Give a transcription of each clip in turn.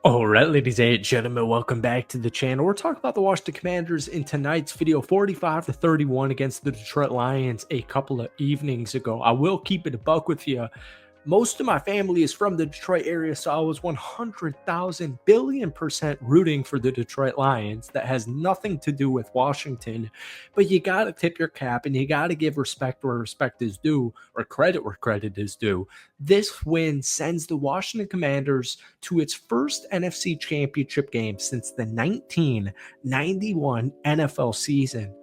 All right, ladies and gentlemen, welcome back to the channel. We're talking about the Washington Commanders in tonight's video, 45-31 against the Detroit Lions a couple of evenings ago. I will keep it a buck with you. Most of my family is from the Detroit area, so I was 100,000 billion% rooting for the Detroit Lions. That has nothing to do with Washington, but you got to tip your cap and you got to give respect where respect is due, or credit where credit is due. This win sends the Washington Commanders to its first NFC Championship game since the 1991 NFL season.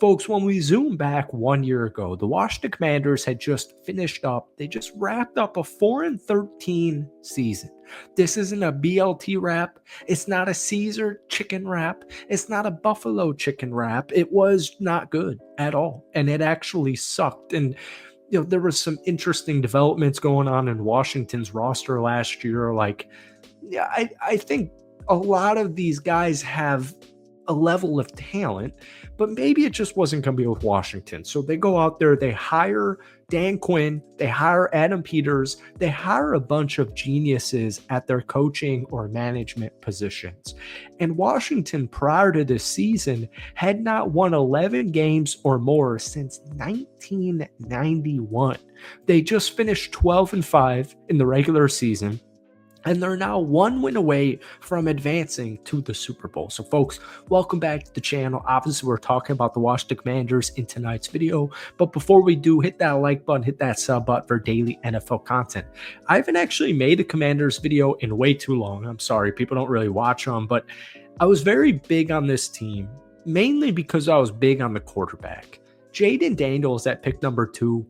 Folks, when we zoom back 1 year ago, the Washington Commanders had just they just wrapped up a 4-13 season. This isn't a BLT wrap. It's not a Caesar chicken wrap. It's not a Buffalo chicken wrap. It was not good at all. And it actually sucked. And there was some interesting developments going on in Washington's roster last year. I think a lot of these guys have a level of talent, but maybe it just wasn't going to be with Washington. So they go out there, they hire Dan Quinn, they hire Adam Peters, they hire a bunch of geniuses at their coaching or management positions. And Washington, prior to this season, had not won 11 games or more since 1991. They just finished 12-5 in the regular season, and they're now one win away from advancing to the Super Bowl. So, folks, welcome back to the channel. Obviously, we're talking about the Washington Commanders in tonight's video. But before we do, hit that like button, hit that sub button for daily NFL content. I haven't actually made a Commanders video in way too long. I'm sorry, people don't really watch them. But I was very big on this team, mainly because I was big on the quarterback. Jayden Daniels at pick number 2.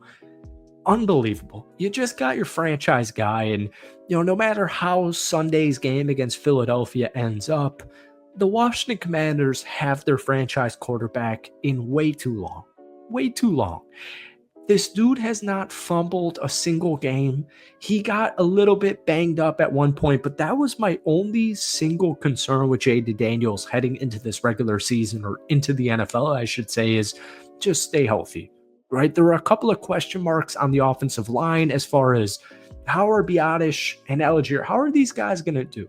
Unbelievable. You just got your franchise guy, and no matter how Sunday's game against Philadelphia ends up, the Washington Commanders have their franchise quarterback in way too long. Way too long. This dude has not fumbled a single game. He got a little bit banged up at one point, but that was my only single concern with Jayden Daniels heading into this regular season, or into the NFL, I should say, is just stay healthy. Right? There were a couple of question marks on the offensive line as far as how are Biotish and Algier, how are these guys going to do?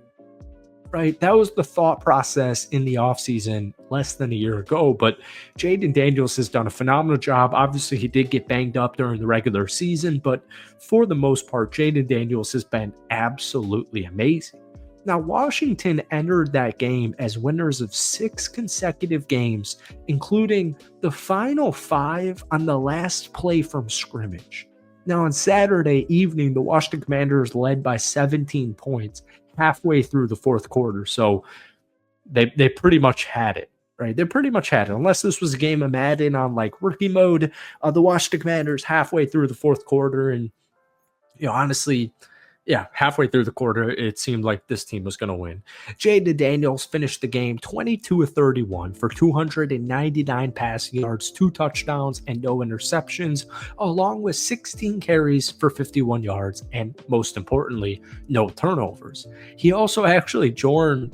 Right? That was the thought process in the offseason less than a year ago, but Jayden Daniels has done a phenomenal job. Obviously, he did get banged up during the regular season, but for the most part, Jayden Daniels has been absolutely amazing. Now, Washington entered that game as winners of 6 consecutive games, including the final 5 on the last play from scrimmage. Now, on Saturday evening, the Washington Commanders led by 17 points halfway through the fourth quarter. So they pretty much had it, right? They pretty much had it. Unless this was a game of Madden on rookie mode, the Washington Commanders halfway through the fourth quarter, and honestly, halfway through the quarter, it seemed like this team was going to win. Jayden Daniels finished the game 22-31 for 299 passing yards, 2 touchdowns, and no interceptions, along with 16 carries for 51 yards, and most importantly, no turnovers. He also actually joined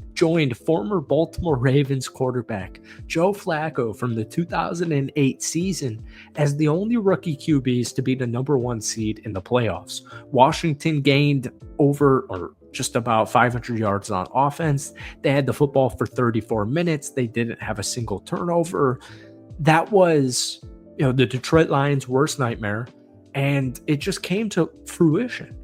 former Baltimore Ravens quarterback Joe Flacco from the 2008 season as the only rookie QBs to be the number 1 seed in the playoffs. Washington gained over or just about 500 yards on offense. They had the football for 34 minutes. They didn't have a single turnover. That was, the Detroit Lions' worst nightmare, and it just came to fruition.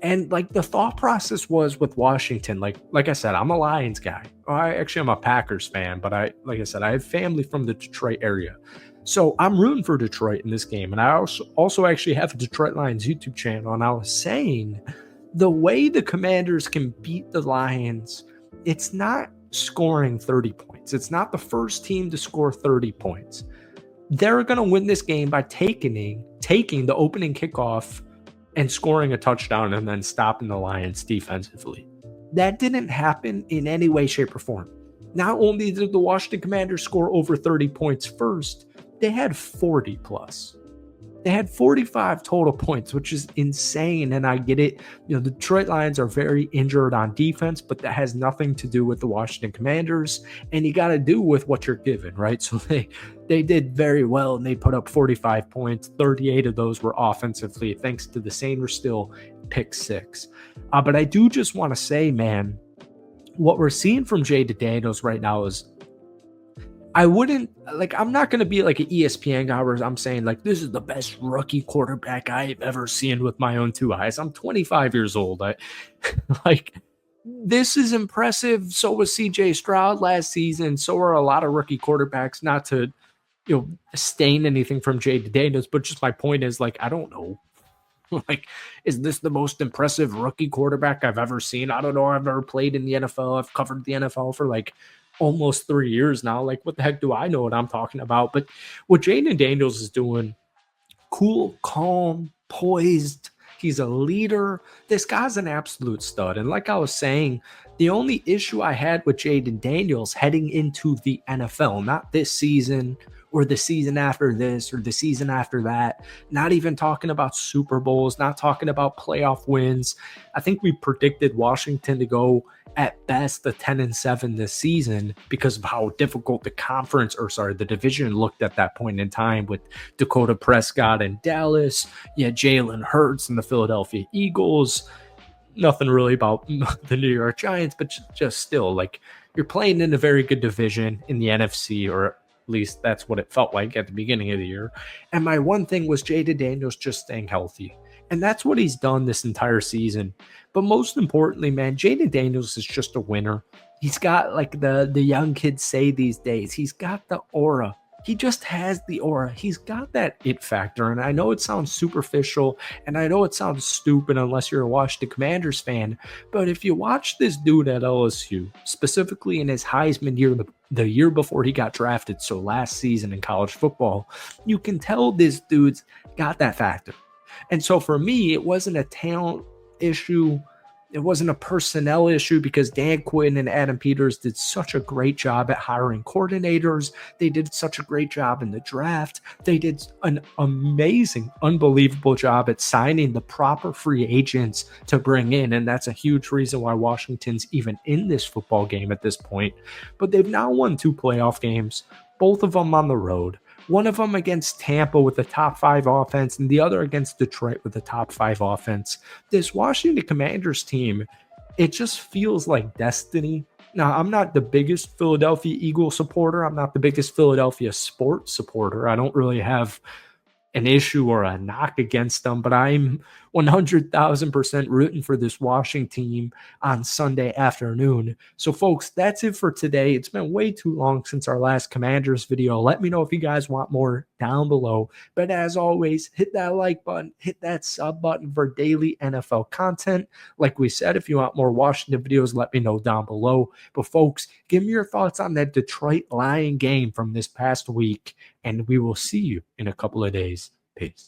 And the thought process was with Washington, like I said, I'm a Lions guy. I'm a Packers fan, but I have family from the Detroit area. So I'm rooting for Detroit in this game. And I also actually have a Detroit Lions YouTube channel, and I was saying the way the Commanders can beat the Lions, it's not scoring 30 points. It's not the first team to score 30 points. They're going to win this game by taking the opening kickoff and scoring a touchdown and then stopping the Lions defensively. That didn't happen in any way, shape, or form. Not only did the Washington Commanders score over 30 points first, they had 40 plus. They had 45 total points, which is insane, and I get it. The Detroit Lions are very injured on defense, but that has nothing to do with the Washington Commanders, and you got to do with what you're given, right? So they did very well, and they put up 45 points. 38 of those were offensively, thanks to the Saints still pick 6. But I do just want to say, man, what we're seeing from Jayden Daniels right now is I wouldn't like I'm not gonna be like an ESPN guy where I'm saying like this is the best rookie quarterback I've ever seen with my own two eyes. I'm 25 years old. I like this is impressive. So was CJ Stroud last season. So are a lot of rookie quarterbacks, not to stain anything from Jayden Daniels, but just my point is like I don't know. Like, is this the most impressive rookie quarterback I've ever seen? I don't know. I've never played in the NFL. I've covered the NFL for like almost 3 years now. Like, what the heck do I know what I'm talking about? But what Jayden Daniels is doing, cool, calm, poised. He's a leader. This guy's an absolute stud. And like I was saying, the only issue I had with Jayden Daniels heading into the NFL, not this season or the season after this or the season after that, not even talking about Super Bowls, not talking about playoff wins. I think we predicted Washington to go at best the 10-7 this season because of how difficult the division looked at that point in time with Dakota Prescott in Dallas. Yeah, Jalen Hurts and the Philadelphia Eagles. Nothing really about the New York Giants, but just still, like, you're playing in a very good division in the NFC, or at least that's what it felt like at the beginning of the year. And my one thing was Jayden Daniels just staying healthy. And that's what he's done this entire season. But most importantly, man, Jayden Daniels is just a winner. He's got, like the young kids say these days, he's got the aura. He just has the aura. He's got that it factor. And I know it sounds superficial and I know it sounds stupid unless you're a Washington Commanders fan. But if you watch this dude at LSU, specifically in his Heisman year, the year before he got drafted, so last season in college football, you can tell this dude's got that factor. And so for me, it wasn't a talent issue. It wasn't a personnel issue because Dan Quinn and Adam Peters did such a great job at hiring coordinators. They did such a great job in the draft. They did an amazing, unbelievable job at signing the proper free agents to bring in. And that's a huge reason why Washington's even in this football game at this point. But they've now won 2 playoff games, both of them on the road. One of them against Tampa with a top 5 offense, and the other against Detroit with a top 5 offense. This Washington Commanders team, it just feels like destiny. Now, I'm not the biggest Philadelphia Eagle supporter. I'm not the biggest Philadelphia sports supporter. I don't really have an issue or a knock against them, but I'm 100,000% rooting for this Washington team on Sunday afternoon. So, folks, that's it for today. It's been way too long since our last Commanders video. Let me know if you guys want more down below. But as always, hit that like button, hit that sub button for daily NFL content. Like we said, if you want more Washington videos, let me know down below. But, folks, give me your thoughts on that Detroit Lion game from this past week, and we will see you in a couple of days. Peace.